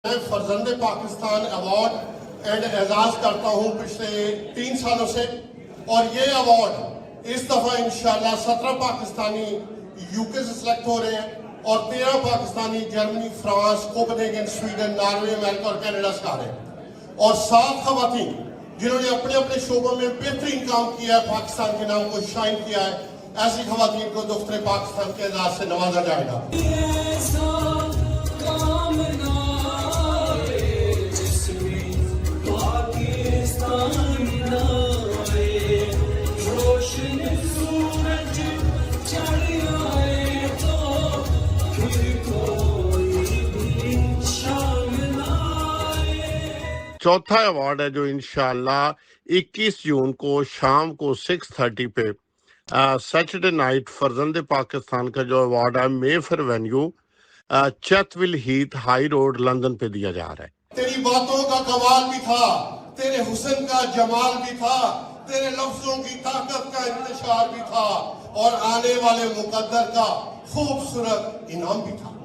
میں فرزند Pakistan award and اعزاز کرتا ہوں پچھلے 3 سالوں سے، اور یہ ایوارڈ اس دفعہ انشاءاللہ 17 پاکستانی یوکے سے سلیکٹ ہو رہے ہیں اور 13 Pakistani Germany, France, Copenhagen, Sweden, Norway, America اور کینیڈا سے آ رہے ہیں، اور 7 خواتین جنہوں نے اپنے اپنے شعبوں میں بہترین کام کیا ہے، پاکستان کے نام کو شائن کیا ہے، ایسی خواتین کو دفتر پاکستان کے اعزاز سے نوازا جائے گا۔ چوتھا ایوارڈ ہے جو انشاءاللہ 21 جون کو شام کو 6:30 پہ سیٹرڈے نائٹ فرزند پاکستان کا جو ایوارڈ ہے مے فیئر وینیو چیتھول ہیتھ ہائی روڈ لندن پہ دیا جا رہا ہے۔ تیری باتوں کا کمال بھی تھا، تیرے حسن کا جمال بھی تھا، تیرے لفظوں کی طاقت کا انتشار بھی تھا، اور آنے والے مقدر کا خوبصورت انعام بھی تھا۔